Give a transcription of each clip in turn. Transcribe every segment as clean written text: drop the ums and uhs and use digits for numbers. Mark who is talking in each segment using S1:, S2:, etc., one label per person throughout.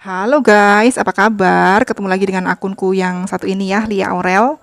S1: Halo guys, apa kabar? Ketemu lagi dengan akunku yang satu ini ya, Lia Aurel.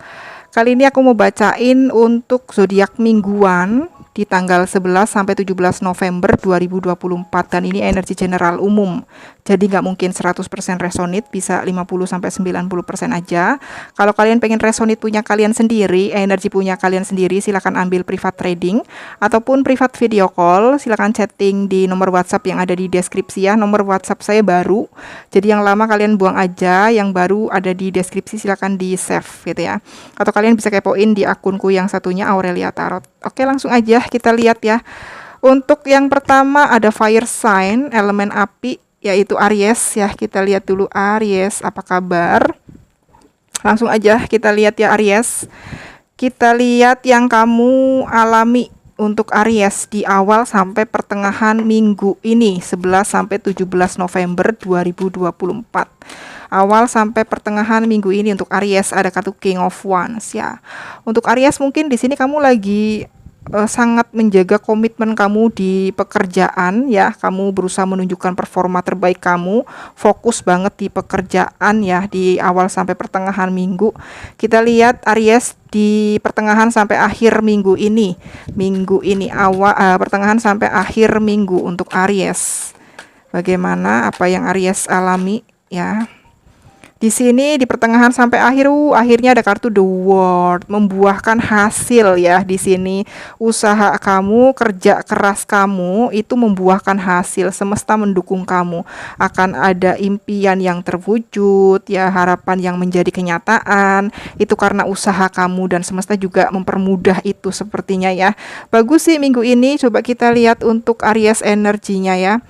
S1: Kali ini aku mau bacain untuk zodiak mingguan di tanggal 11 sampai 17 November 2024 dan ini energi general umum. Jadi nggak mungkin 100% resonate, bisa 50 sampai 90% aja. Kalau kalian pengen resonate punya kalian sendiri, energi punya kalian sendiri, silakan ambil private trading ataupun private video call, silakan chatting di nomor WhatsApp yang ada di deskripsi ya. Nomor WhatsApp saya baru. Jadi yang lama kalian buang aja, yang baru ada di deskripsi silakan di save gitu ya. Atau kalian bisa kepoin di akunku yang satunya Aurelia Tarot. Oke, langsung aja kita lihat ya. Untuk yang pertama ada fire sign, elemen api, yaitu Aries ya. Kita lihat dulu Aries, apa kabar? Langsung aja kita lihat ya Aries. Kita lihat yang kamu alami untuk Aries di awal sampai pertengahan minggu ini 11 sampai 17 November 2024. Awal sampai pertengahan minggu ini untuk Aries ada kartu King of Wands ya. Untuk Aries mungkin di sini kamu lagi sangat menjaga komitmen kamu di pekerjaan ya. Kamu berusaha menunjukkan performa terbaik kamu, fokus banget di pekerjaan ya di awal sampai pertengahan minggu. Kita lihat Aries di pertengahan sampai akhir minggu ini. Pertengahan sampai akhir minggu untuk Aries. Bagaimana apa yang Aries alami ya? Di sini di pertengahan sampai akhirnya ada kartu The World, membuahkan hasil ya. Di sini usaha kamu, kerja keras kamu itu membuahkan hasil, semesta mendukung kamu. Akan ada impian yang terwujud ya, harapan yang menjadi kenyataan. Itu karena usaha kamu dan semesta juga mempermudah itu sepertinya ya. Bagus sih minggu ini, coba kita lihat untuk Aries energinya ya.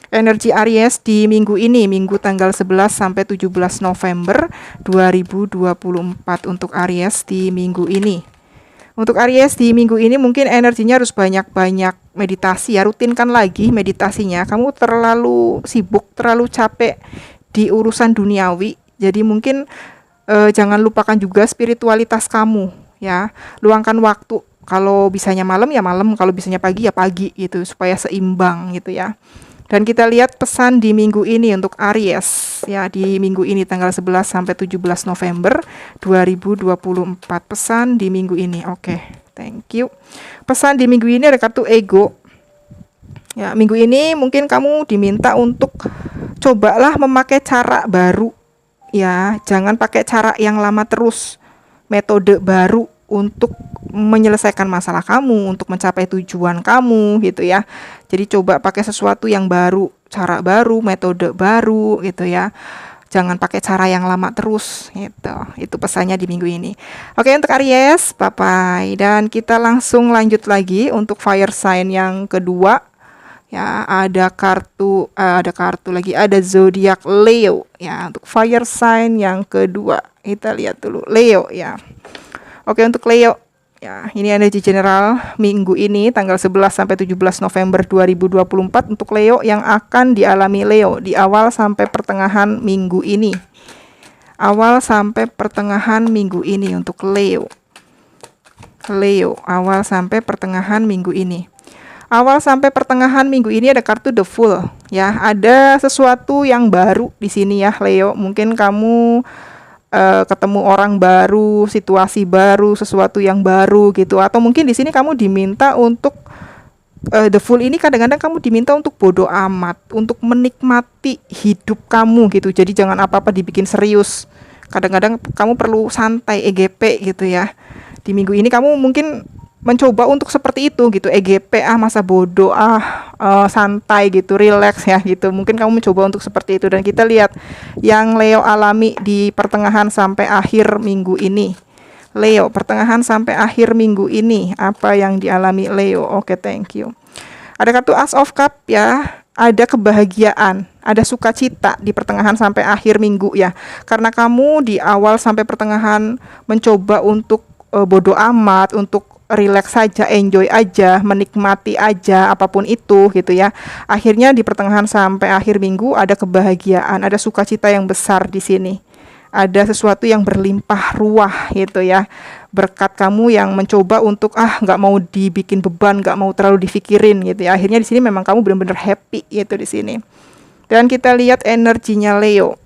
S1: Energi Aries di minggu ini, minggu tanggal 11 sampai 17 November 2024 untuk Aries di minggu ini. Untuk Aries di minggu ini mungkin energinya harus banyak-banyak meditasi ya, rutinkan lagi meditasinya. Kamu terlalu sibuk, terlalu capek di urusan duniawi. Jadi mungkin jangan lupakan juga spiritualitas kamu ya. Luangkan waktu. Kalau bisanya malam ya malam, kalau bisanya pagi ya pagi gitu supaya seimbang gitu ya. Dan kita lihat pesan di minggu ini untuk Aries ya, di minggu ini tanggal 11 sampai 17 November 2024. Pesan di minggu ini. Oke, thank you. Pesan di minggu ini ada kartu ego. Ya, minggu ini mungkin kamu diminta untuk cobalah memakai cara baru ya, jangan pakai cara yang lama terus. Metode baru untuk menyelesaikan masalah kamu, untuk mencapai tujuan kamu gitu ya. Jadi coba pakai sesuatu yang baru, cara baru, metode baru gitu ya. Jangan pakai cara yang lama terus gitu. Itu pesannya di minggu ini. Oke, untuk Aries, bye-bye. Dan kita langsung lanjut lagi untuk fire sign yang kedua. Ya, ada kartu lagi, ada zodiak Leo ya. Untuk fire sign yang kedua, kita lihat dulu Leo ya. Oke, untuk Leo ya, ini energi general minggu ini tanggal 11 sampai 17 November 2024 untuk Leo yang akan dialami Leo di awal sampai pertengahan minggu ini. Awal sampai pertengahan minggu ini untuk Leo. Leo, awal sampai pertengahan minggu ini. Awal sampai pertengahan minggu ini ada kartu The Fool ya. Ada sesuatu yang baru di sini ya Leo. Mungkin kamu ketemu orang baru, situasi baru, sesuatu yang baru gitu. Atau mungkin di sini kamu diminta untuk The Fool ini kadang-kadang kamu diminta untuk bodoh amat, untuk menikmati hidup kamu gitu. Jadi jangan apa-apa dibikin serius. Kadang-kadang kamu perlu santai, EGP gitu ya. Di minggu ini kamu mungkin mencoba untuk seperti itu gitu, EGP masa bodoh santai gitu, relax ya gitu. Mungkin kamu mencoba untuk seperti itu dan kita lihat yang Leo alami di pertengahan sampai akhir minggu ini. Leo pertengahan sampai akhir minggu ini apa yang dialami Leo? Oke, thank you. Ada kartu Ace of Cup ya. Ada kebahagiaan, ada sukacita di pertengahan sampai akhir minggu ya. Karena kamu di awal sampai pertengahan mencoba untuk bodoh amat, untuk relax saja, enjoy aja, menikmati aja apapun itu gitu ya. Akhirnya di pertengahan sampai akhir minggu ada kebahagiaan, ada sukacita yang besar di sini. Ada sesuatu yang berlimpah ruah gitu ya. Berkat kamu yang mencoba untuk nggak mau dibikin beban, nggak mau terlalu dipikirin gitu ya. Akhirnya di sini memang kamu benar-benar happy gitu di sini. Dan kita lihat energinya Leo.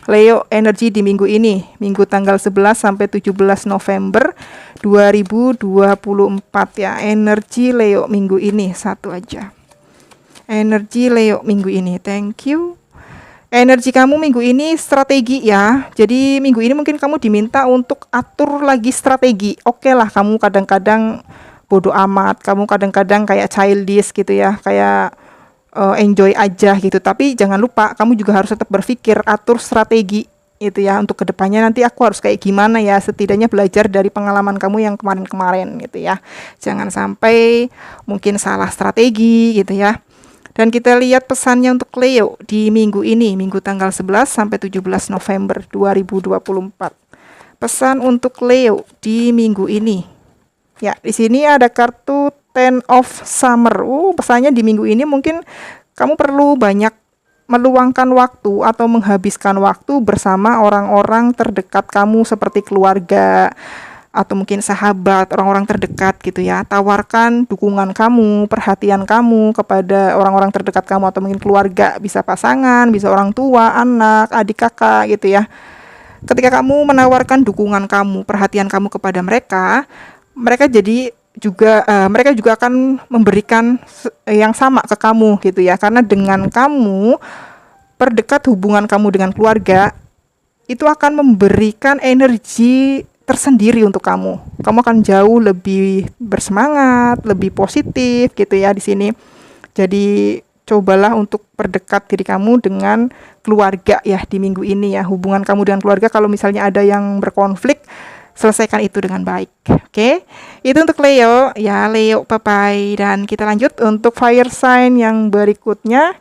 S1: Leo energi di minggu ini, minggu tanggal 11 sampai 17 November 2024 ya. Energi Leo minggu ini satu aja. Energi Leo minggu ini, thank you. Energi kamu minggu ini strategi ya. Jadi minggu ini mungkin kamu diminta untuk atur lagi strategi. Oke lah, kamu kadang-kadang bodoh amat, kamu kadang-kadang kayak childish gitu ya, kayak enjoy aja gitu. Tapi jangan lupa, kamu juga harus tetap berpikir, atur strategi itu ya, untuk kedepannya nanti aku harus kayak gimana ya. Setidaknya belajar dari pengalaman kamu yang kemarin-kemarin gitu ya. Jangan sampai mungkin salah strategi gitu ya. Dan kita lihat pesannya untuk Leo di minggu ini, minggu tanggal 11 sampai 17 November 2024. Pesan untuk Leo di minggu ini. Ya, di sini ada kartu Ten of Summer. Pesannya di minggu ini mungkin kamu perlu banyak meluangkan waktu atau menghabiskan waktu bersama orang-orang terdekat kamu seperti keluarga, atau mungkin sahabat, orang-orang terdekat gitu ya. Tawarkan dukungan kamu, perhatian kamu kepada orang-orang terdekat kamu, atau mungkin keluarga, bisa pasangan, bisa orang tua, anak, adik, kakak gitu ya. Ketika kamu menawarkan dukungan kamu, perhatian kamu kepada mereka, mereka juga akan memberikan yang sama ke kamu gitu ya. Karena dengan kamu perdekat hubungan kamu dengan keluarga, itu akan memberikan energi tersendiri untuk kamu. Kamu akan jauh lebih bersemangat, lebih positif gitu ya di sini. Jadi cobalah untuk perdekat diri kamu dengan keluarga ya di minggu ini ya. Hubungan kamu dengan keluarga, kalau misalnya ada yang berkonflik, selesaikan itu dengan baik. Oke. Itu untuk Leo ya, Leo bye-bye. Dan kita lanjut untuk fire sign yang berikutnya.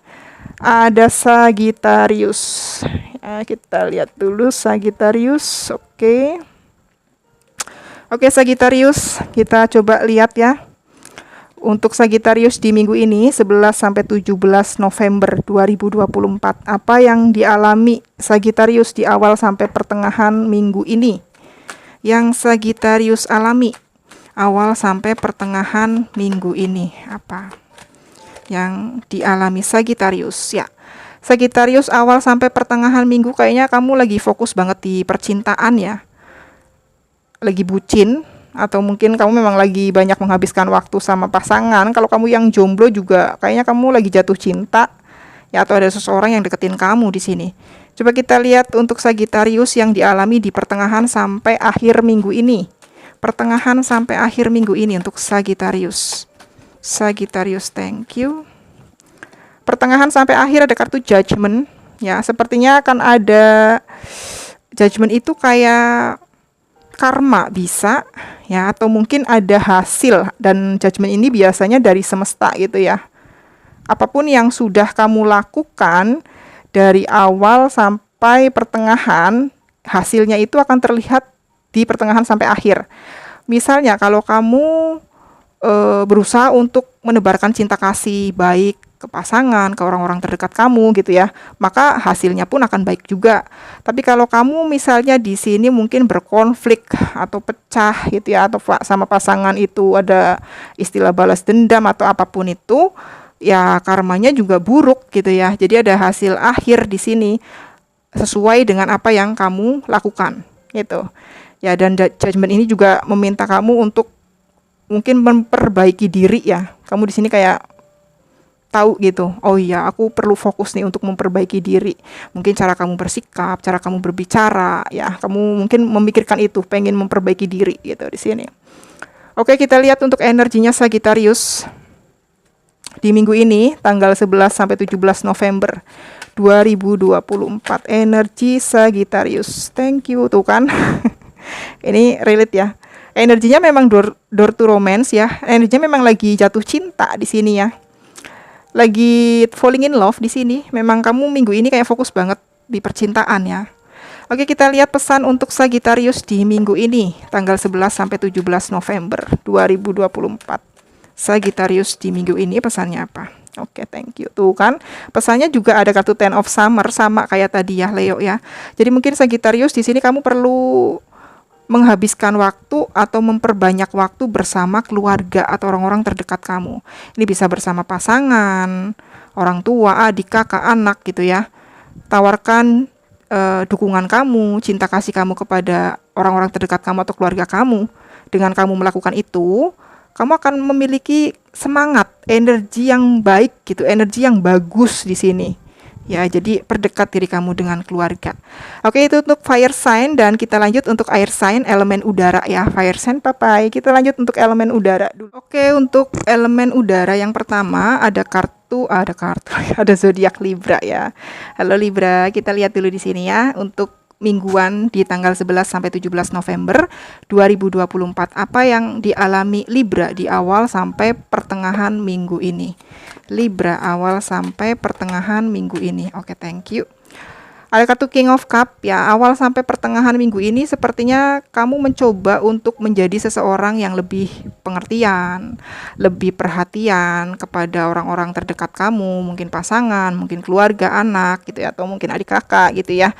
S1: Ada Sagittarius. Ya, kita lihat dulu Sagittarius. Oke, Sagittarius, kita coba lihat ya. Untuk Sagittarius di minggu ini 11 sampai 17 November 2024. Apa yang dialami Sagittarius di awal sampai pertengahan minggu ini? Yang Sagittarius alami awal sampai pertengahan minggu ini apa? Yang dialami Sagittarius ya. Sagittarius awal sampai pertengahan minggu kayaknya kamu lagi fokus banget di percintaan ya. Lagi bucin, atau mungkin kamu memang lagi banyak menghabiskan waktu sama pasangan. Kalau kamu yang jomblo juga kayaknya kamu lagi jatuh cinta ya, atau ada seseorang yang deketin kamu di sini. Coba kita lihat untuk Sagittarius yang dialami di pertengahan sampai akhir minggu ini. Pertengahan sampai akhir minggu ini untuk Sagittarius. Sagittarius, thank you. Pertengahan sampai akhir ada kartu Judgment ya. Sepertinya akan ada Judgment, itu kayak karma bisa ya, atau mungkin ada hasil, dan judgment ini biasanya dari semesta gitu ya. Apapun yang sudah kamu lakukan dari awal sampai pertengahan, hasilnya itu akan terlihat di pertengahan sampai akhir. Misalnya kalau kamu berusaha untuk menebarkan cinta kasih baik ke pasangan, ke orang-orang terdekat kamu gitu ya, maka hasilnya pun akan baik juga. Tapi kalau kamu misalnya di sini mungkin berkonflik atau pecah gitu ya, atau sama pasangan itu ada istilah balas dendam atau apapun itu, ya karmanya juga buruk gitu ya. Jadi ada hasil akhir di sini sesuai dengan apa yang kamu lakukan gitu. Ya, dan judgment ini juga meminta kamu untuk mungkin memperbaiki diri ya. Kamu di sini kayak tahu gitu, oh iya aku perlu fokus nih untuk memperbaiki diri. Mungkin cara kamu bersikap, cara kamu berbicara ya, kamu mungkin memikirkan itu, pengen memperbaiki diri gitu di sini. Oke, kita lihat untuk energinya Sagittarius di minggu ini tanggal 11 sampai 17 November 2024. Energi Sagittarius, thank you tuh kan. Ini relate ya. Energinya memang door to romance ya. Energinya memang lagi jatuh cinta di sini ya. Lagi falling in love di sini. Memang kamu minggu ini kayak fokus banget di percintaan ya. Oke, kita lihat pesan untuk Sagittarius di minggu ini tanggal 11 sampai 17 November 2024. Sagittarius di minggu ini pesannya apa? Oke, thank you. Tuh kan, pesannya juga ada kartu Ten of Summer sama kayak tadi ya, Leo ya. Jadi mungkin Sagittarius di sini kamu perlu menghabiskan waktu atau memperbanyak waktu bersama keluarga atau orang-orang terdekat kamu. Ini bisa bersama pasangan, orang tua, adik, kakak, anak gitu ya. Tawarkan dukungan kamu, cinta kasih kamu kepada orang-orang terdekat kamu atau keluarga kamu. Dengan kamu melakukan itu, kamu akan memiliki semangat, energi yang baik gitu, energi yang bagus di sini. Ya, jadi perdekat diri kamu dengan keluarga. Oke, itu untuk fire sign, dan kita lanjut untuk air sign, elemen udara ya. Fire sign papai. Kita lanjut untuk elemen udara dulu. Oke, untuk elemen udara yang pertama ada kartu ada zodiak Libra ya. Halo Libra, kita lihat dulu di sini ya untuk mingguan di tanggal 11 sampai 17 November 2024. Apa yang dialami Libra di awal sampai pertengahan minggu ini? Libra awal sampai pertengahan minggu ini. Oke, thank you. Ada kartu King of Cup ya. Awal sampai pertengahan minggu ini sepertinya kamu mencoba untuk menjadi seseorang yang lebih pengertian, lebih perhatian kepada orang-orang terdekat kamu, mungkin pasangan, mungkin keluarga, anak gitu ya, atau mungkin adik kakak gitu ya.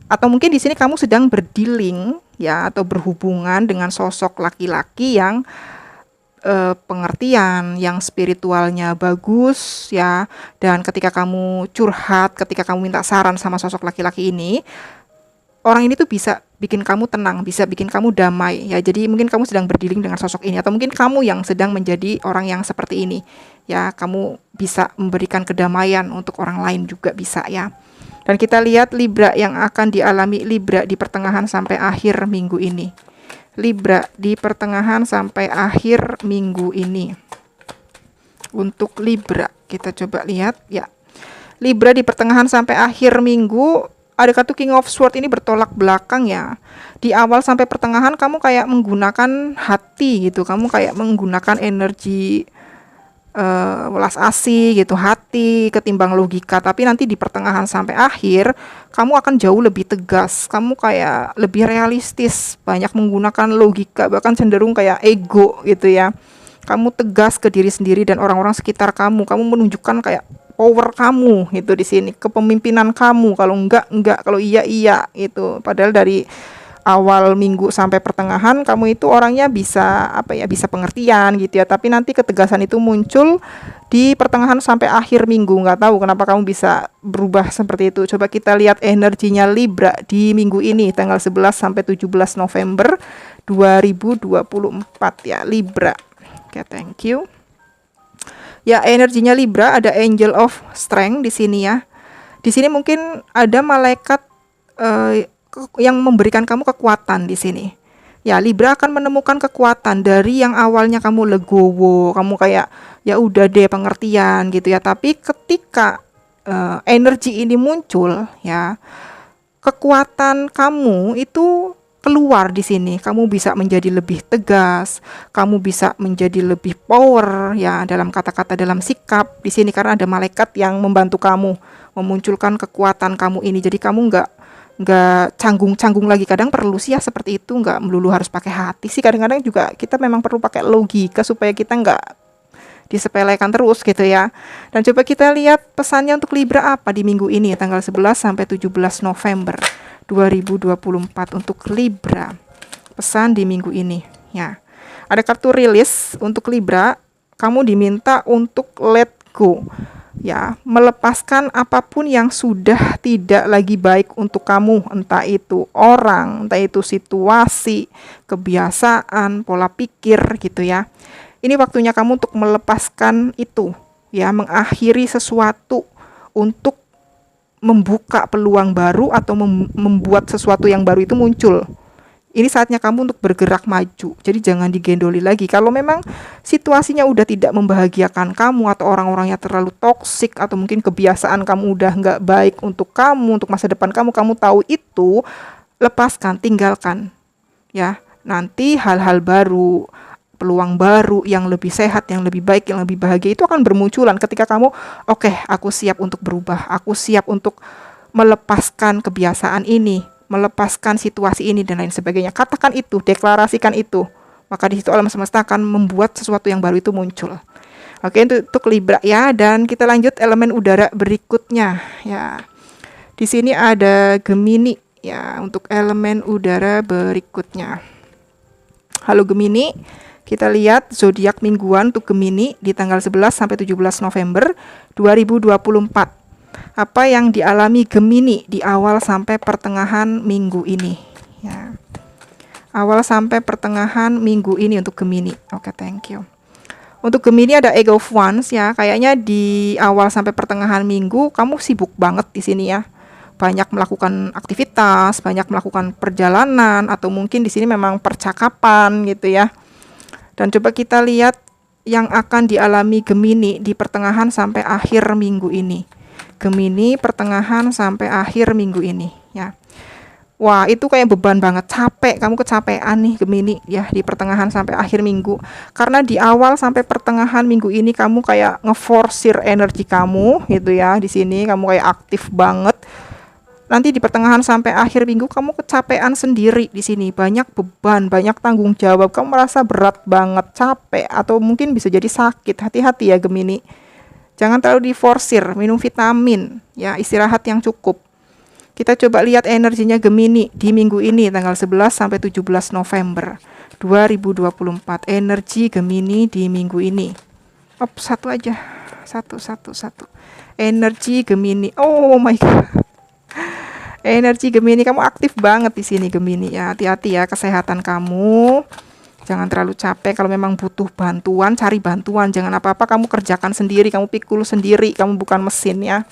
S1: Atau mungkin di sini kamu sedang berdealing ya, atau berhubungan dengan sosok laki-laki yang pengertian, yang spiritualnya bagus ya. Dan ketika kamu curhat, ketika kamu minta saran sama sosok laki-laki ini, orang ini tuh bisa bikin kamu tenang, bisa bikin kamu damai ya. Jadi mungkin kamu sedang berdealing dengan sosok ini, atau mungkin kamu yang sedang menjadi orang yang seperti ini ya. Kamu bisa memberikan kedamaian untuk orang lain juga bisa ya. Dan kita lihat Libra yang akan dialami Libra di pertengahan sampai akhir minggu ini. Libra di pertengahan sampai akhir minggu ini. Untuk Libra, kita coba lihat ya. Libra di pertengahan sampai akhir minggu, ada kartu King of Swords ini bertolak belakang ya. Di awal sampai pertengahan kamu kayak menggunakan hati gitu. Kamu kayak menggunakan energi welas asih gitu, hati ketimbang logika. Tapi nanti di pertengahan sampai akhir kamu akan jauh lebih tegas, kamu kayak lebih realistis, banyak menggunakan logika, bahkan cenderung kayak ego gitu ya. Kamu tegas ke diri sendiri dan orang-orang sekitar kamu menunjukkan kayak power kamu gitu di sini, kepemimpinan kamu. Kalau enggak, kalau iya gitu. Padahal dari awal minggu sampai pertengahan kamu itu orangnya bisa bisa pengertian gitu ya, tapi nanti ketegasan itu muncul di pertengahan sampai akhir minggu. Nggak tahu kenapa kamu bisa berubah seperti itu. Coba kita lihat energinya Libra di minggu ini tanggal 11 sampai 17 November 2024 ya Libra. Oke, thank you. Ya, energinya Libra ada Angel of Strength di sini ya. Di sini mungkin ada malaikat yang memberikan kamu kekuatan di sini. Ya, Libra akan menemukan kekuatan dari yang awalnya kamu legowo, kamu kayak ya udah deh pengertian gitu ya. Tapi ketika energi ini muncul ya, kekuatan kamu itu keluar di sini. Kamu bisa menjadi lebih tegas, kamu bisa menjadi lebih power ya dalam kata-kata, dalam sikap di sini, karena ada malaikat yang membantu kamu memunculkan kekuatan kamu ini. Jadi kamu nggak canggung-canggung lagi. Kadang perlu sih ya seperti itu, nggak melulu harus pakai hati sih. Kadang-kadang juga kita memang perlu pakai logika supaya kita nggak disepelekan terus gitu ya. Dan coba kita lihat pesannya untuk Libra apa di minggu ini tanggal 11 sampai 17 November 2024 untuk Libra. Pesan di minggu ini ya. Ada kartu rilis untuk Libra. Kamu diminta untuk let go ya, melepaskan apapun yang sudah tidak lagi baik untuk kamu, entah itu orang, entah itu situasi, kebiasaan, pola pikir gitu ya. Ini waktunya kamu untuk melepaskan itu ya, mengakhiri sesuatu untuk membuka peluang baru atau membuat sesuatu yang baru itu muncul. Ini saatnya kamu untuk bergerak maju. Jadi jangan digendoli lagi. Kalau memang situasinya udah tidak membahagiakan kamu, atau orang-orangnya terlalu toksik, atau mungkin kebiasaan kamu udah nggak baik untuk kamu, untuk masa depan kamu tahu itu, lepaskan, tinggalkan. Ya, nanti hal-hal baru, peluang baru yang lebih sehat, yang lebih baik, yang lebih bahagia itu akan bermunculan ketika kamu, oke, aku siap untuk berubah, aku siap untuk melepaskan kebiasaan ini, melepaskan situasi ini dan lain sebagainya. Katakan itu, deklarasikan itu. Maka di situ alam semesta akan membuat sesuatu yang baru itu muncul. Oke, untuk Libra ya. Dan kita lanjut elemen udara berikutnya ya. Di sini ada Gemini ya, untuk elemen udara berikutnya. Halo Gemini, Kita lihat zodiak mingguan untuk Gemini di tanggal 11 sampai 17 November 2024. Apa yang dialami Gemini di awal sampai pertengahan minggu ini, ya. Awal sampai pertengahan minggu ini untuk Gemini. Oke, thank you. Untuk Gemini ada Eight of Wands ya. Kayaknya di awal sampai pertengahan minggu kamu sibuk banget di sini ya. Banyak melakukan aktivitas, banyak melakukan perjalanan, atau mungkin di sini memang percakapan gitu ya. Dan coba kita lihat yang akan dialami Gemini di pertengahan sampai akhir minggu ini. Gemini pertengahan sampai akhir minggu ini ya. Wah, itu kayak beban banget, capek, kamu kecapean nih Gemini ya di pertengahan sampai akhir minggu. Karena di awal sampai pertengahan minggu ini kamu kayak ngeforsir energi kamu gitu ya. Di sini kamu kayak aktif banget. Nanti di pertengahan sampai akhir minggu kamu kecapean sendiri di sini, banyak beban, banyak tanggung jawab, kamu merasa berat banget, capek, atau mungkin bisa jadi sakit. Hati-hati ya Gemini. Jangan terlalu diforsir, minum vitamin, ya istirahat yang cukup. Kita coba lihat energinya Gemini di minggu ini tanggal 11 sampai 17 November 2024. Energi Gemini di minggu ini. Satu aja. Satu. Energi Gemini. Oh my god. Energi Gemini, kamu aktif banget di sini Gemini ya. Hati-hati ya kesehatan kamu. Jangan terlalu capek. Kalau memang butuh bantuan, cari bantuan. Jangan apa-apa kamu kerjakan sendiri, kamu pikul sendiri, kamu bukan mesin ya.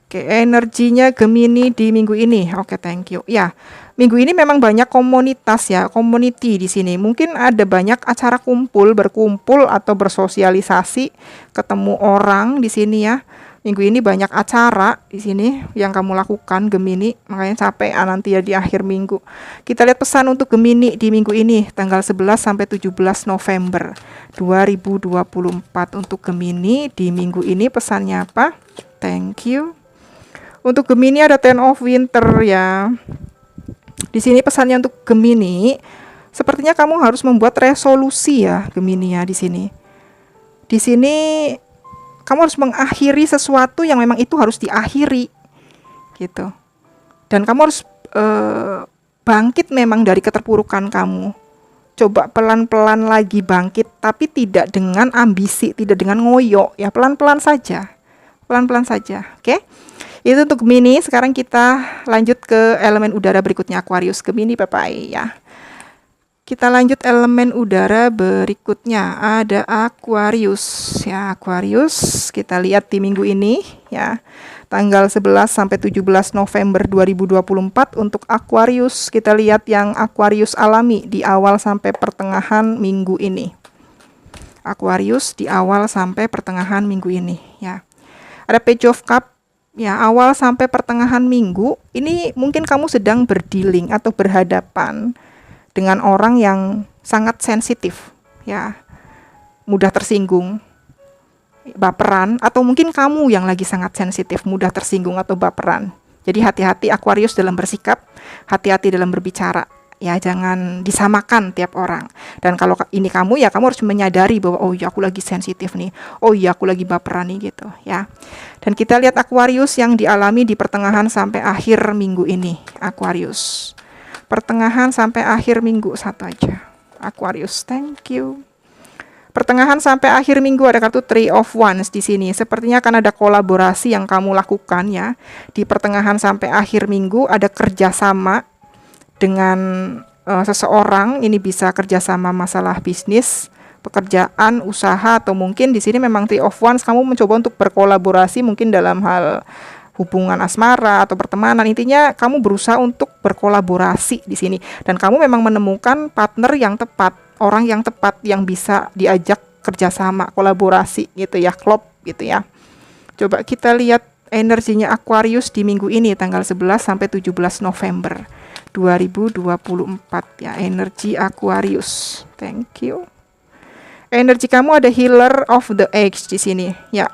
S1: Oke, energinya Gemini di minggu ini. Oke, thank you. Ya, minggu ini memang banyak komunitas ya, community di sini. Mungkin ada banyak acara berkumpul atau bersosialisasi, ketemu orang di sini ya. Minggu ini banyak acara di sini yang kamu lakukan Gemini, makanya capek nanti ya di akhir minggu. Kita lihat pesan untuk Gemini di minggu ini tanggal 11 sampai 17 November 2024 untuk Gemini di minggu ini pesannya apa? Thank you. Untuk Gemini ada Ten of Winter ya. Di sini pesannya untuk Gemini, sepertinya kamu harus membuat resolusi ya Gemini ya di sini. Di sini kamu harus mengakhiri sesuatu yang memang itu harus diakhiri gitu. Dan kamu harus bangkit memang dari keterpurukan kamu. Coba pelan-pelan lagi bangkit, tapi tidak dengan ambisi, tidak dengan ngoyo ya, pelan-pelan saja. Pelan-pelan saja, oke? Itu untuk Gemini. Sekarang kita lanjut ke elemen udara berikutnya, Aquarius. Gemini bye-bye ya. Kita lanjut elemen udara berikutnya, ada Aquarius ya. Aquarius kita lihat di minggu ini ya, tanggal 11 sampai 17 November 2024 untuk Aquarius. Kita lihat yang Aquarius alami di awal sampai pertengahan minggu ini. Aquarius di awal sampai pertengahan minggu ini ya. Ada Page of Cup ya, awal sampai pertengahan minggu ini mungkin kamu sedang berdealing atau berhadapan dengan orang yang sangat sensitif ya, mudah tersinggung, baperan, atau mungkin kamu yang lagi sangat sensitif, mudah tersinggung atau baperan. Jadi hati-hati Aquarius dalam bersikap, hati-hati dalam berbicara ya, jangan disamakan tiap orang. Dan kalau ini kamu ya, kamu harus menyadari bahwa oh iya aku lagi sensitif nih, oh iya aku lagi baperan nih gitu ya. Dan kita lihat Aquarius yang dialami di pertengahan sampai akhir minggu ini, Aquarius. Pertengahan sampai akhir minggu, satu aja. Aquarius, thank you. Pertengahan sampai akhir minggu ada kartu Three of Wands di sini. Sepertinya akan ada kolaborasi yang kamu lakukan ya. Di pertengahan sampai akhir minggu ada kerjasama dengan seseorang. Ini bisa kerjasama masalah bisnis, pekerjaan, usaha, atau mungkin di sini memang Three of Wands kamu mencoba untuk berkolaborasi mungkin dalam hal hubungan asmara atau pertemanan. Intinya kamu berusaha untuk berkolaborasi di sini, dan kamu memang menemukan partner yang tepat, orang yang tepat yang bisa diajak kerjasama, kolaborasi gitu ya, klop gitu ya. Coba kita lihat energinya Aquarius di minggu ini tanggal 11 sampai 17 November 2024 ya, energi Aquarius. Thank you. Energi kamu ada Healer of the Age di sini ya.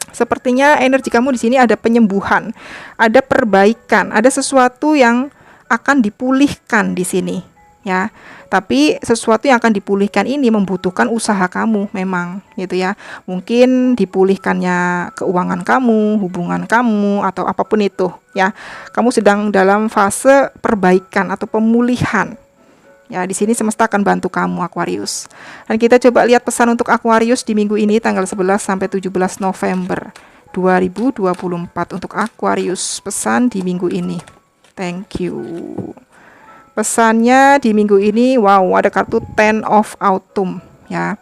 S1: Sepertinya energi kamu di sini ada penyembuhan, ada perbaikan, ada sesuatu yang akan dipulihkan di sini ya. Tapi sesuatu yang akan dipulihkan ini membutuhkan usaha kamu memang gitu ya. Mungkin dipulihkannya keuangan kamu, hubungan kamu, atau apapun itu ya. Kamu sedang dalam fase perbaikan atau pemulihan Ya, di sini semesta akan bantu kamu Aquarius. Dan kita coba lihat pesan untuk Aquarius di minggu ini tanggal 11 sampai 17 November 2024 untuk Aquarius. Pesan di minggu ini. Thank you. Pesannya di minggu ini, wow, ada kartu Ten of Autumn ya.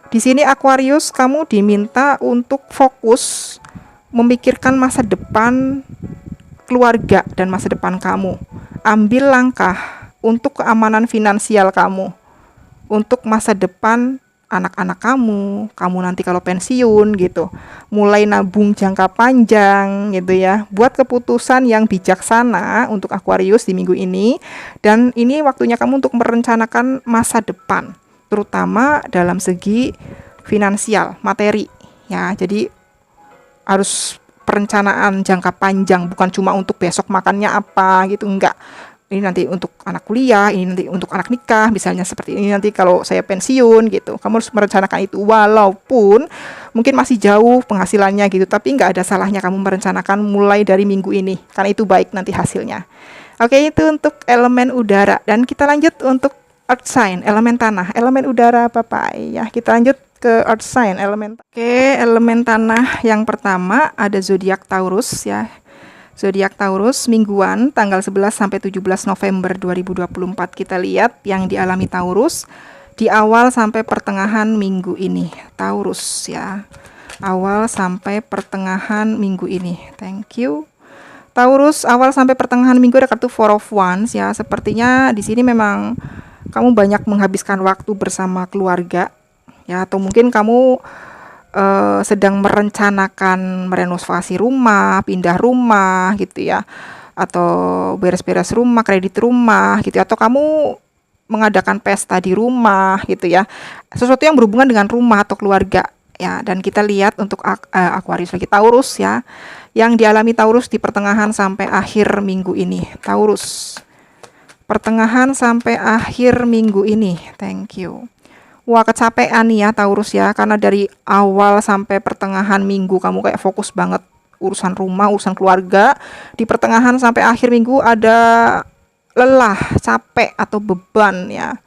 S1: Di sini Aquarius, kamu diminta untuk fokus memikirkan masa depan keluarga dan masa depan kamu. Ambil langkah untuk keamanan finansial kamu, untuk masa depan anak-anak kamu nanti kalau pensiun gitu, mulai nabung jangka panjang gitu ya, buat keputusan yang bijaksana untuk Aquarius di minggu ini. Dan ini waktunya kamu untuk merencanakan masa depan, terutama dalam segi finansial, materi ya. Jadi harus perencanaan jangka panjang, bukan cuma untuk besok makannya apa gitu, enggak. Ini nanti untuk anak kuliah, ini nanti untuk anak nikah, misalnya seperti ini nanti kalau saya pensiun gitu. Kamu harus merencanakan itu, walaupun mungkin masih jauh penghasilannya gitu, tapi nggak ada salahnya kamu merencanakan mulai dari minggu ini, karena itu baik nanti hasilnya. Oke, itu untuk elemen udara. Dan kita lanjut untuk earth sign, elemen tanah, elemen udara apa ya. Kita lanjut ke earth sign, elemen. Oke, elemen tanah yang pertama ada zodiak Taurus ya. Zodiak Taurus mingguan tanggal 11 sampai 17 November 2024. Kita lihat yang dialami Taurus di awal sampai pertengahan minggu ini. Taurus ya. Awal sampai pertengahan minggu ini. Thank you. Taurus awal sampai pertengahan minggu ada kartu Four of Wands ya. Sepertinya di sini memang kamu banyak menghabiskan waktu bersama keluarga ya, atau mungkin kamu sedang merencanakan merenovasi rumah, pindah rumah gitu ya, atau beres-beres rumah, kredit rumah gitu, atau kamu mengadakan pesta di rumah gitu ya, sesuatu yang berhubungan dengan rumah atau keluarga ya. Dan kita lihat untuk Aquarius lagi Taurus ya, yang dialami Taurus di pertengahan sampai akhir minggu ini. Taurus pertengahan sampai akhir minggu ini. Thank you. Wah, kecapean nih ya Taurus ya, karena dari awal sampai pertengahan minggu kamu kayak fokus banget urusan rumah, urusan keluarga. Di pertengahan sampai akhir minggu ada lelah, capek atau beban ya.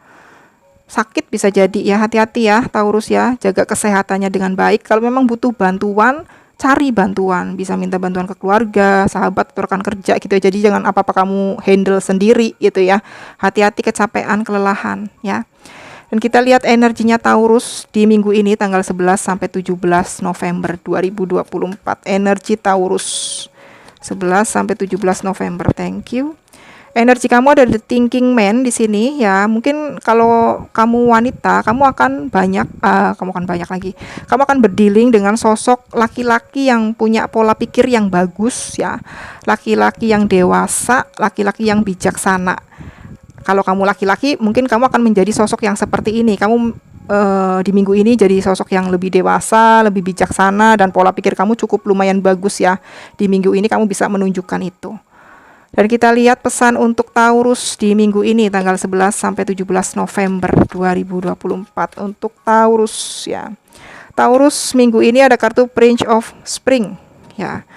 S1: Sakit bisa jadi ya, hati-hati ya Taurus ya, jaga kesehatannya dengan baik. Kalau memang butuh bantuan, cari bantuan, bisa minta bantuan ke keluarga, sahabat, atau rekan kerja gitu ya. Jadi jangan apa-apa kamu handle sendiri gitu ya. Hati-hati kecapean, kelelahan ya. Dan kita lihat energinya Taurus di minggu ini tanggal 11 sampai 17 November 2024. Energi Taurus 11 sampai 17 November. Thank you. Energi kamu ada the thinking man di sini ya. Mungkin kalau kamu wanita, kamu akan banyak lagi. Kamu akan berdealing dengan sosok laki-laki yang punya pola pikir yang bagus ya. Laki-laki yang dewasa, laki-laki yang bijaksana. Kalau kamu laki-laki, mungkin kamu akan menjadi sosok yang seperti ini. Kamu di minggu ini jadi sosok yang lebih dewasa, lebih bijaksana, dan pola pikir kamu cukup lumayan bagus ya. Di minggu ini kamu bisa menunjukkan itu. Dan kita lihat pesan untuk Taurus di minggu ini tanggal 11 sampai 17 November 2024 untuk Taurus ya. Taurus minggu ini ada kartu Prince of Spring ya.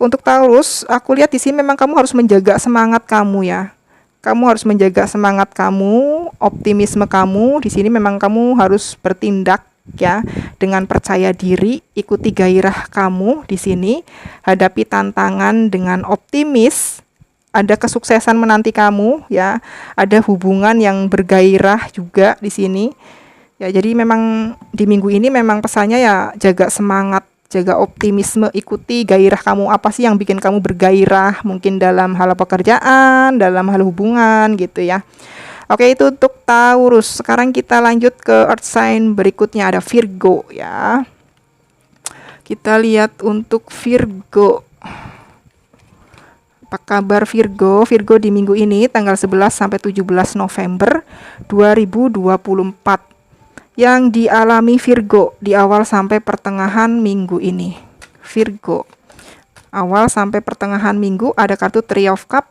S1: Untuk Taurus, aku lihat di sini memang kamu harus menjaga semangat kamu ya. Kamu harus menjaga semangat kamu, optimisme kamu. Di sini memang kamu harus bertindak ya dengan percaya diri, ikuti gairah kamu di sini, hadapi tantangan dengan optimis. Ada kesuksesan menanti kamu ya, ada hubungan yang bergairah juga di sini. Ya, jadi memang di minggu ini memang pesannya ya jaga semangat, jaga optimisme, ikuti gairah kamu. Apa sih yang bikin kamu bergairah? Mungkin dalam hal pekerjaan, dalam hal hubungan gitu ya. Oke, itu untuk Taurus. Sekarang kita lanjut ke earth sign berikutnya, ada Virgo ya. Kita lihat untuk Virgo. Apa kabar Virgo? Virgo di minggu ini tanggal 11 sampai 17 November 2024. Yang dialami Virgo di awal sampai pertengahan minggu ini. Virgo awal sampai pertengahan minggu ada kartu Three of Cup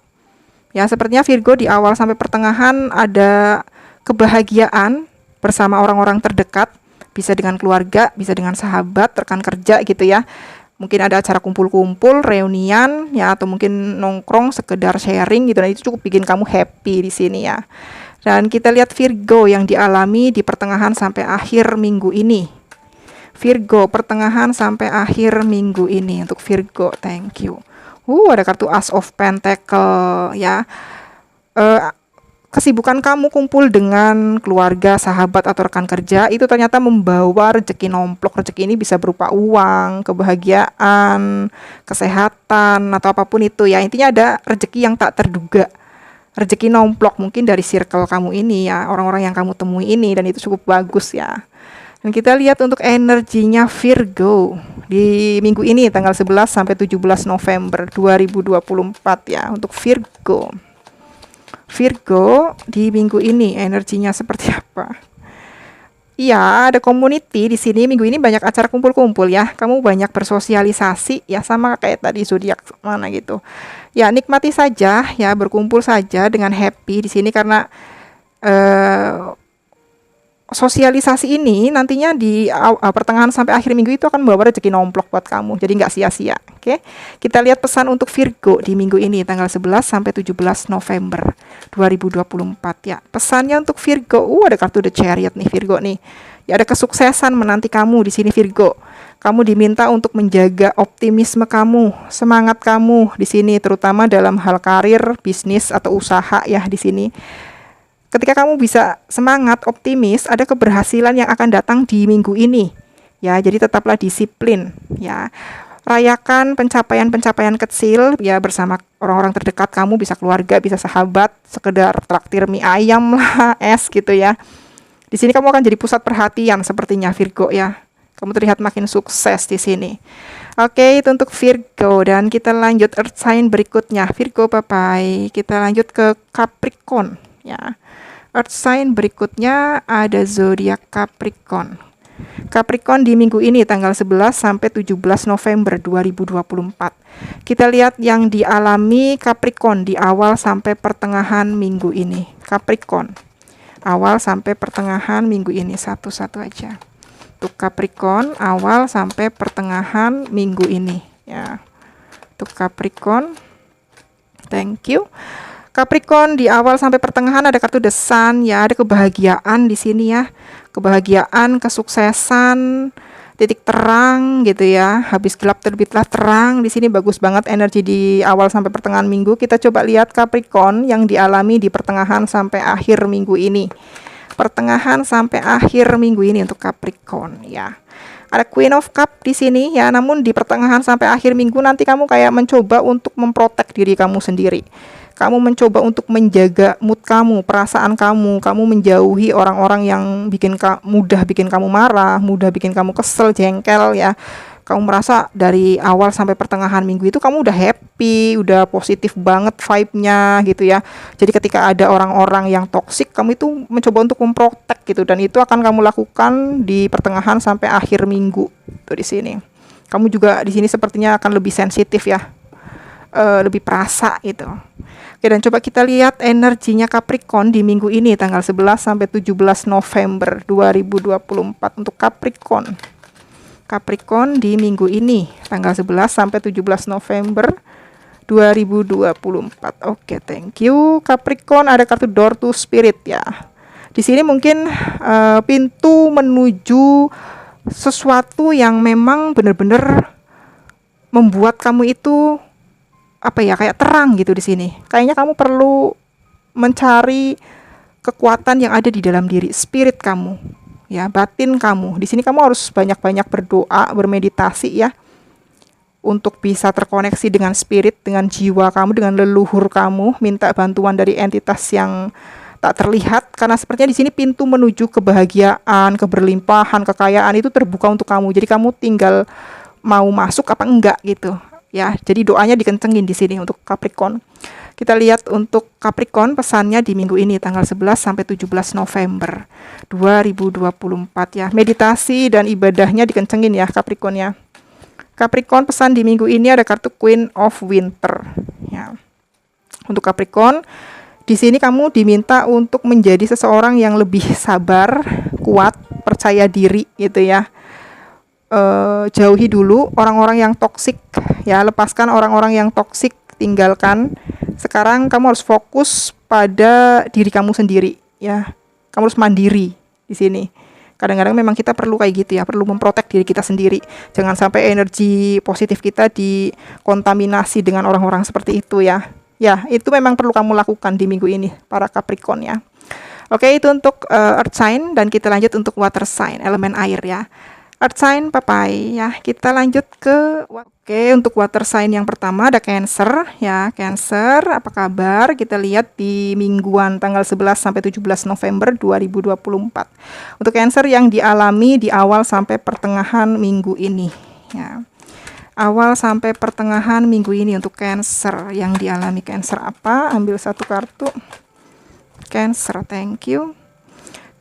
S1: ya. Sepertinya Virgo di awal sampai pertengahan ada kebahagiaan bersama orang-orang terdekat, bisa dengan keluarga, bisa dengan sahabat, rekan kerja gitu ya. Mungkin ada acara kumpul-kumpul, reunian ya, atau mungkin nongkrong sekedar sharing gitu. Nah, itu cukup bikin kamu happy di sini ya. Dan kita lihat Virgo yang dialami di pertengahan sampai akhir minggu ini. Virgo pertengahan sampai akhir minggu ini untuk Virgo. Thank you. Ada kartu As of Pentacle ya. Kesibukan kamu kumpul dengan keluarga, sahabat, atau rekan kerja itu ternyata membawa rezeki nomplok. Rezeki ini bisa berupa uang, kebahagiaan, kesehatan, atau apapun itu ya. Intinya ada rezeki yang tak terduga. Rezeki nomplok mungkin dari circle kamu ini ya, orang-orang yang kamu temui ini, dan itu cukup bagus ya. Dan kita lihat untuk energinya Virgo di minggu ini tanggal 11 sampai 17 November 2024 ya untuk Virgo. Virgo di minggu ini energinya seperti apa? Iya, ada community di sini. Minggu ini banyak acara kumpul-kumpul ya. Kamu banyak bersosialisasi ya, sama kayak tadi zodiak mana gitu. Ya, nikmati saja ya, berkumpul saja dengan happy di sini karena sosialisasi ini nantinya di pertengahan sampai akhir minggu itu akan membawa rezeki nomplok buat kamu. Jadi nggak sia-sia. Oke. Kita lihat pesan untuk Virgo di minggu ini tanggal 11 sampai 17 November 2024 ya. Pesannya untuk Virgo, ada kartu The Chariot nih Virgo nih. Ya, ada kesuksesan menanti kamu di sini Virgo. Kamu diminta untuk menjaga optimisme kamu, semangat kamu di sini terutama dalam hal karir, bisnis atau usaha ya di sini. Ketika kamu bisa semangat, optimis, ada keberhasilan yang akan datang di minggu ini. Ya, jadi tetaplah disiplin, ya. Rayakan pencapaian-pencapaian kecil ya bersama orang-orang terdekat kamu, bisa keluarga, bisa sahabat, sekedar traktir mie ayam lah, es gitu ya. Di sini kamu akan jadi pusat perhatian sepertinya Virgo ya. Kamu terlihat makin sukses di sini. Oke, itu untuk Virgo dan kita lanjut earth sign berikutnya. Virgo, bye-bye. Kita lanjut ke Capricorn ya. Earth sign berikutnya ada zodiak Capricorn. Capricorn di minggu ini tanggal 11 sampai 17 November 2024. Kita lihat yang dialami Capricorn di awal sampai pertengahan minggu ini. Capricorn awal sampai pertengahan minggu ini, satu-satu aja. Untuk Capricorn awal sampai pertengahan minggu ini ya. Untuk Capricorn. Thank you. Capricorn di awal sampai pertengahan ada kartu The Sun ya, ada kebahagiaan di sini ya. Kebahagiaan, kesuksesan, titik terang gitu ya. Habis gelap terbitlah terang. Di sini bagus banget energi di awal sampai pertengahan minggu. Kita coba lihat Capricorn yang dialami di pertengahan sampai akhir minggu ini. Pertengahan sampai akhir minggu ini untuk Capricorn ya. Ada Queen of Cup di sini ya, namun di pertengahan sampai akhir minggu nanti kamu kayak mencoba untuk memprotek diri kamu sendiri. Kamu mencoba untuk menjaga mood kamu, perasaan kamu menjauhi orang-orang yang mudah bikin kamu marah, mudah bikin kamu kesel, jengkel ya. Kamu merasa dari awal sampai pertengahan minggu itu kamu udah happy, udah positif banget vibe-nya gitu ya. Jadi ketika ada orang-orang yang toksik, kamu itu mencoba untuk memprotek gitu, dan itu akan kamu lakukan di pertengahan sampai akhir minggu tuh di sini. Kamu juga di sini sepertinya akan lebih sensitif ya, lebih perasa gitu. Oke, dan coba kita lihat energinya Capricorn di minggu ini tanggal 11 sampai 17 November 2024 untuk Capricorn. Capricorn di minggu ini tanggal 11 sampai 17 November 2024. Oke, thank you. Capricorn ada kartu Door to Spirit ya. Di sini mungkin pintu menuju sesuatu yang memang benar-benar membuat kamu itu kayak terang gitu di sini. Kayaknya kamu perlu mencari kekuatan yang ada di dalam diri, spirit kamu, ya, batin kamu. Di sini kamu harus banyak-banyak berdoa, bermeditasi ya, untuk bisa terkoneksi dengan spirit, dengan jiwa kamu, dengan leluhur kamu. Minta bantuan dari entitas yang tak terlihat, karena sepertinya di sini pintu menuju kebahagiaan, keberlimpahan, kekayaan itu terbuka untuk kamu. Jadi kamu tinggal mau masuk apa enggak gitu. Ya, jadi doanya dikencengin di sini untuk Capricorn. Kita lihat untuk Capricorn pesannya di minggu ini tanggal 11 sampai 17 November 2024 ya. Meditasi dan ibadahnya dikencengin ya Capricorn ya. Capricorn pesan di minggu ini ada kartu Queen of Winter ya. Untuk Capricorn, di sini kamu diminta untuk menjadi seseorang yang lebih sabar, kuat, percaya diri gitu ya. Jauhi dulu orang-orang yang toksik ya, lepaskan orang-orang yang toksik, tinggalkan. Sekarang kamu harus fokus pada diri kamu sendiri ya. Kamu harus mandiri di sini. Kadang-kadang memang kita perlu kayak gitu ya, perlu memprotek diri kita sendiri. Jangan sampai energi positif kita dikontaminasi dengan orang-orang seperti itu ya. Ya, itu memang perlu kamu lakukan di minggu ini, para Capricorn ya. Oke, itu untuk earth sign, dan kita lanjut untuk water sign, elemen air ya. Earth sign papai ya. Kita lanjut ke untuk water sign yang pertama ada Cancer ya. Cancer, apa kabar? Kita lihat di mingguan tanggal 11 sampai 17 November 2024. Untuk Cancer yang dialami di awal sampai pertengahan minggu ini ya. Awal sampai pertengahan minggu ini untuk Cancer yang dialami Cancer apa? Ambil satu kartu. Cancer, thank you.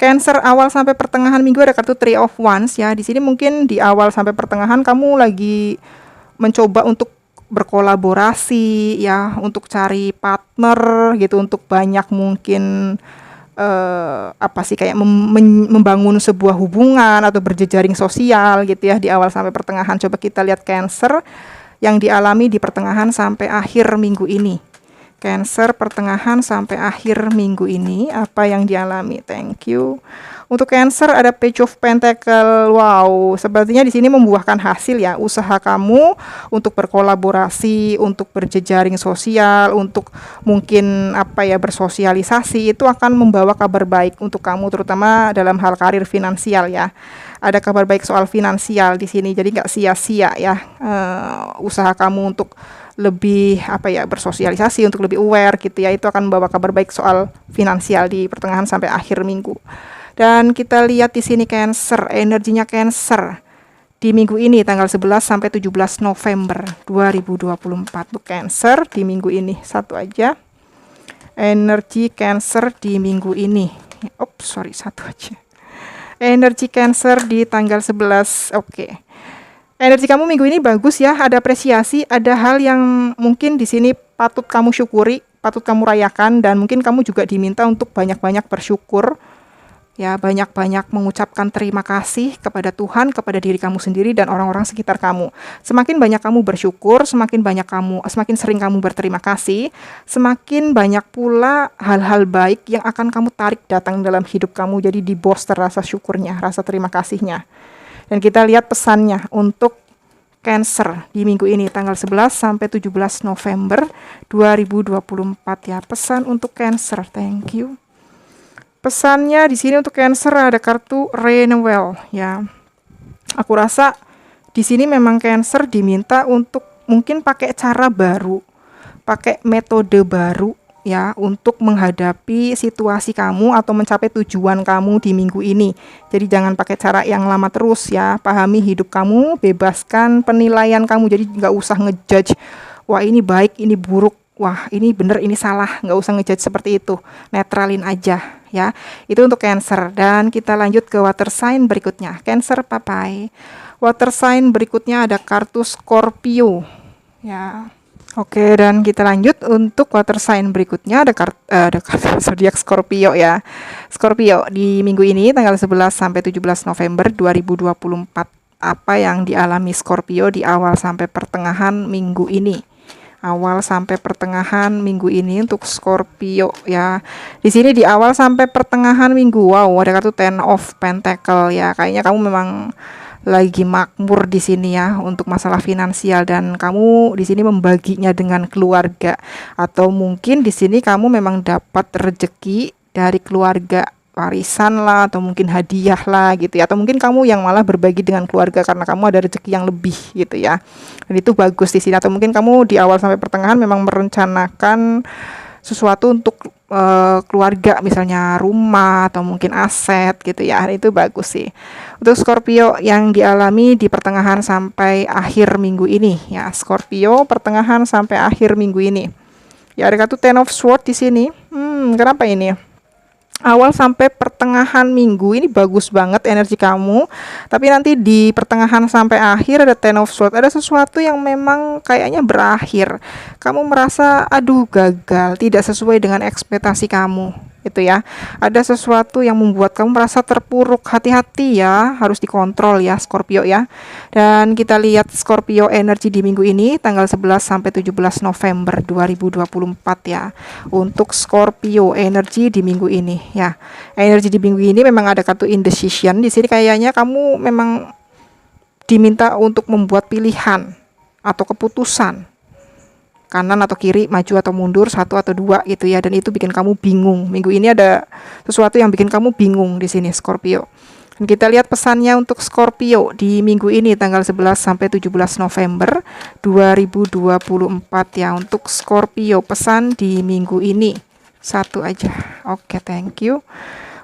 S1: Cancer awal sampai pertengahan minggu ada kartu Three of Wands ya. Di sini mungkin di awal sampai pertengahan kamu lagi mencoba untuk berkolaborasi ya, untuk cari partner gitu, untuk banyak mungkin apa sih, kayak membangun sebuah hubungan atau berjejaring sosial gitu ya di awal sampai pertengahan. Coba kita lihat Cancer yang dialami di pertengahan sampai akhir minggu ini. Cancer pertengahan sampai akhir minggu ini apa yang dialami? Thank you. Untuk Cancer ada Page of Pentacle. Wow, sepertinya di sini membuahkan hasil ya. Usaha kamu untuk berkolaborasi, untuk berjejaring sosial, untuk mungkin apa ya, bersosialisasi, itu akan membawa kabar baik untuk kamu, terutama dalam hal karir finansial ya. Ada kabar baik soal finansial di sini. Jadi nggak sia-sia ya usaha kamu untuk lebih apa ya, bersosialisasi, untuk lebih aware gitu ya. Itu akan membawa kabar baik soal finansial di pertengahan sampai akhir minggu. Dan kita lihat di sini Cancer, energinya Cancer di minggu ini tanggal 11 sampai 17 November 2024. Untuk Cancer di minggu ini, satu aja. Energi Cancer di minggu ini. Satu aja. Energi Cancer di tanggal 11. Oke. Energi kamu minggu ini bagus ya, ada apresiasi, ada hal yang mungkin di sini patut kamu syukuri, patut kamu rayakan, dan mungkin kamu juga diminta untuk banyak-banyak bersyukur. Ya, banyak-banyak mengucapkan terima kasih kepada Tuhan, kepada diri kamu sendiri dan orang-orang sekitar kamu. Semakin banyak kamu bersyukur, semakin sering kamu berterima kasih, semakin banyak pula hal-hal baik yang akan kamu tarik datang dalam hidup kamu. Jadi di-booster rasa syukurnya, rasa terima kasihnya. Dan kita lihat pesannya untuk Cancer di minggu ini tanggal 11 sampai 17 November 2024 ya. Pesan untuk Cancer, thank you. Pesannya di sini untuk Cancer ada kartu Renewal ya. Aku rasa di sini memang Cancer diminta untuk mungkin pakai cara baru, pakai metode baru ya, untuk menghadapi situasi kamu atau mencapai tujuan kamu di minggu ini. Jadi jangan pakai cara yang lama terus ya. Pahami hidup kamu, bebaskan penilaian kamu. Jadi nggak usah ngejudge, wah ini baik, ini buruk, wah ini bener, ini salah. Nggak usah ngejudge seperti itu. Netralin aja ya. Itu untuk Cancer. Dan kita lanjut ke water sign berikutnya. Cancer papai. Water sign berikutnya ada kartu Scorpio ya. Oke, dan kita lanjut untuk water sign berikutnya ada kartu zodiak Scorpio ya. Scorpio di minggu ini tanggal 11 sampai 17 November 2024. Apa yang dialami Scorpio di awal sampai pertengahan minggu ini? Awal sampai pertengahan minggu ini untuk Scorpio ya. Di sini di awal sampai pertengahan minggu, wow, ada kartu Ten of Pentacle ya. Kayaknya kamu memang lagi makmur di sini ya untuk masalah finansial, dan kamu di sini membaginya dengan keluarga, atau mungkin di sini kamu memang dapat rezeki dari keluarga, warisan lah, atau mungkin hadiah lah gitu ya, atau mungkin kamu yang malah berbagi dengan keluarga karena kamu ada rezeki yang lebih gitu ya. Dan itu bagus di sini. Atau mungkin kamu di awal sampai pertengahan memang merencanakan sesuatu untuk keluarga, misalnya rumah atau mungkin aset gitu ya. Itu bagus sih untuk Scorpio yang dialami di pertengahan sampai akhir minggu ini ya. Scorpio pertengahan sampai akhir minggu ini ya. Ada kartu Ten of Swords di sini. Kenapa ini? Awal sampai pertengahan minggu ini bagus banget energi kamu, tapi nanti di pertengahan sampai akhir ada Ten of Swords. Ada sesuatu yang memang kayaknya berakhir. Kamu merasa aduh gagal, tidak sesuai dengan ekspektasi kamu itu ya. Ada sesuatu yang membuat kamu merasa terpuruk. Hati-hati ya, harus dikontrol ya Scorpio ya. Dan kita lihat Scorpio energi di minggu ini tanggal 11 sampai 17 November 2024 ya. Untuk Scorpio energi di minggu ini ya. Energi di minggu ini memang ada kartu indecision. Di sini kayaknya kamu memang diminta untuk membuat pilihan atau keputusan, kanan atau kiri, maju atau mundur, satu atau dua gitu ya, dan itu bikin kamu bingung. Minggu ini ada sesuatu yang bikin kamu bingung di sini Scorpio. Dan kita lihat pesannya untuk Scorpio di minggu ini tanggal 11 sampai 17 November 2024 ya. Untuk Scorpio pesan di minggu ini satu aja. Oke, thank you.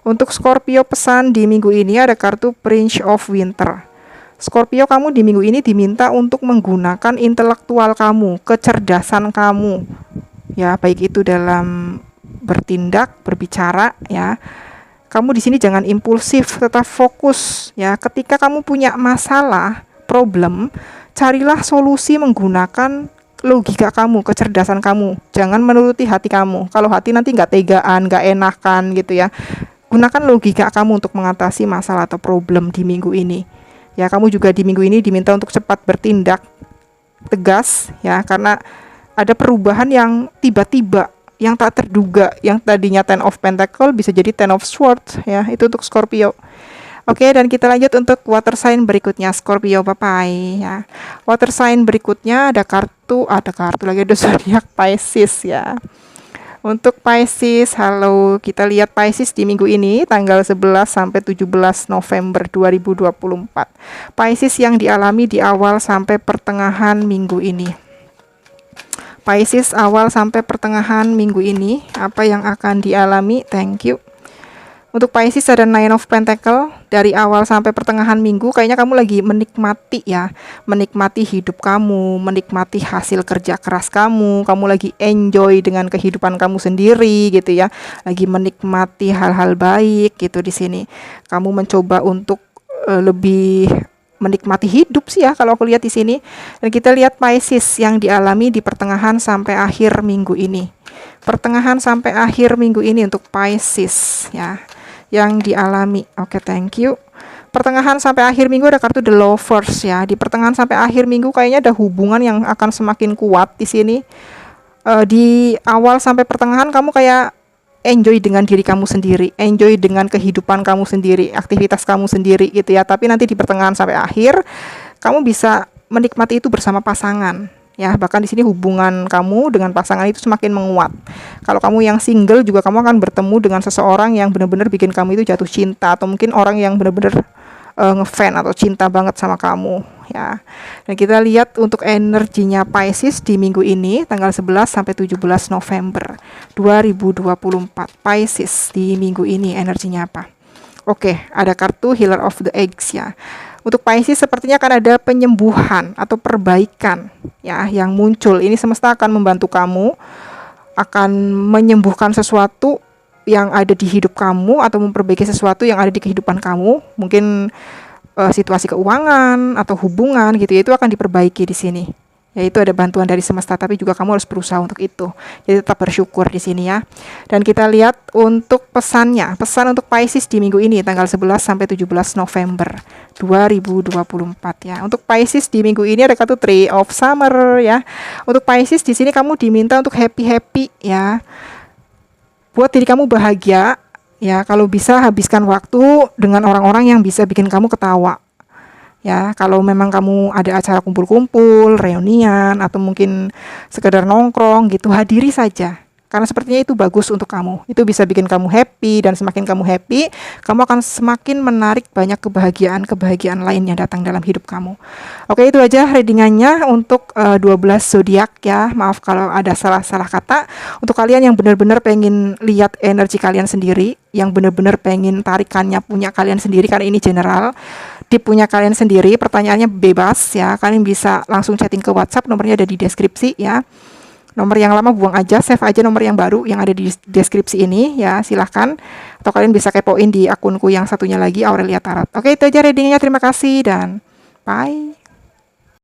S1: Untuk Scorpio pesan di minggu ini ada kartu Prince of Winter. Scorpio, kamu di minggu ini diminta untuk menggunakan intelektual kamu, kecerdasan kamu, ya, baik itu dalam bertindak, berbicara, ya. Kamu di sini jangan impulsif, tetap fokus, ya. Ketika kamu punya masalah, problem, carilah solusi menggunakan logika kamu, kecerdasan kamu. Jangan menuruti hati kamu. Kalau hati nanti nggak tegaan, nggak enakan, gitu ya. Gunakan logika kamu untuk mengatasi masalah atau problem di minggu ini. Ya, kamu juga di minggu ini diminta untuk cepat bertindak tegas ya, karena ada perubahan yang tiba-tiba, yang tak terduga, yang tadinya Ten of Pentacle bisa jadi Ten of Swords ya. Itu untuk Scorpio. Oke, dan kita lanjut untuk water sign berikutnya Scorpio, bye-bye ya. Water sign berikutnya ada kartu lagi, ada zodiak Pisces ya. Untuk Pisces, halo, kita lihat Pisces di minggu ini tanggal 11 sampai 17 November 2024. Pisces yang dialami di awal sampai pertengahan minggu ini. Pisces awal sampai pertengahan minggu ini, apa yang akan dialami? Thank you. Untuk Pisces ada Nine of Pentacle. Dari awal sampai pertengahan minggu kayaknya kamu lagi menikmati ya, menikmati hidup kamu, menikmati hasil kerja keras kamu lagi enjoy dengan kehidupan kamu sendiri gitu ya, lagi menikmati hal-hal baik gitu. Di sini kamu mencoba untuk lebih menikmati hidup sih ya kalau aku lihat di sini. Dan kita lihat Pisces yang dialami di pertengahan sampai akhir minggu ini. Pertengahan sampai akhir minggu ini untuk Pisces ya, yang dialami. Oke, thank you. Pertengahan sampai akhir minggu ada kartu The Lovers ya. Di pertengahan sampai akhir minggu kayaknya ada hubungan yang akan semakin kuat di sini. Di awal sampai pertengahan kamu kayak enjoy dengan diri kamu sendiri, enjoy dengan kehidupan kamu sendiri, aktivitas kamu sendiri gitu ya. Tapi nanti di pertengahan sampai akhir kamu bisa menikmati itu bersama pasangan. Ya, bahkan di sini hubungan kamu dengan pasangan itu semakin menguat. Kalau kamu yang single juga kamu akan bertemu dengan seseorang yang benar-benar bikin kamu itu jatuh cinta, atau mungkin orang yang benar-benar ngefan atau cinta banget sama kamu ya. Dan kita lihat untuk energinya Pisces di minggu ini tanggal 11 sampai 17 November 2024. Pisces di minggu ini energinya apa? Oke, ada kartu Healer of the Eggs ya. Untuk Pisces sepertinya akan ada penyembuhan atau perbaikan ya yang muncul. Ini semesta akan membantu kamu, akan menyembuhkan sesuatu yang ada di hidup kamu atau memperbaiki sesuatu yang ada di kehidupan kamu. Mungkin situasi keuangan atau hubungan gitu ya, itu akan diperbaiki di sini. Yaitu ada bantuan dari semesta, tapi juga kamu harus berusaha untuk itu. Jadi tetap bersyukur di sini ya. Dan kita lihat untuk pesannya. Pesan untuk Pisces di minggu ini tanggal 11 sampai 17 November 2024 ya. Untuk Pisces di minggu ini ada kartu Three of Summer ya. Untuk Pisces di sini kamu diminta untuk happy ya. Buat diri kamu bahagia ya. Kalau bisa habiskan waktu dengan orang-orang yang bisa bikin kamu ketawa. Ya, kalau memang kamu ada acara kumpul-kumpul, reunian, atau mungkin sekedar nongkrong gitu, hadiri saja. Karena sepertinya itu bagus untuk kamu. Itu bisa bikin kamu happy, dan semakin kamu happy, kamu akan semakin menarik banyak kebahagiaan lain yang datang dalam hidup kamu. Oke, itu aja readingannya untuk 12 zodiak ya. Maaf kalau ada salah-salah kata. Untuk kalian yang benar-benar pengen lihat energi kalian sendiri, yang benar-benar pengen tarikannya punya kalian sendiri, karena ini general, di punya kalian sendiri, pertanyaannya bebas ya. Kalian bisa langsung chatting ke WhatsApp, nomornya ada di deskripsi ya. Nomor yang lama buang aja, save aja nomor yang baru yang ada di deskripsi ini ya, silahkan. Atau kalian bisa kepoin di akunku yang satunya lagi, Aurelia Tarot. Oke, itu aja readingnya, terima kasih dan bye.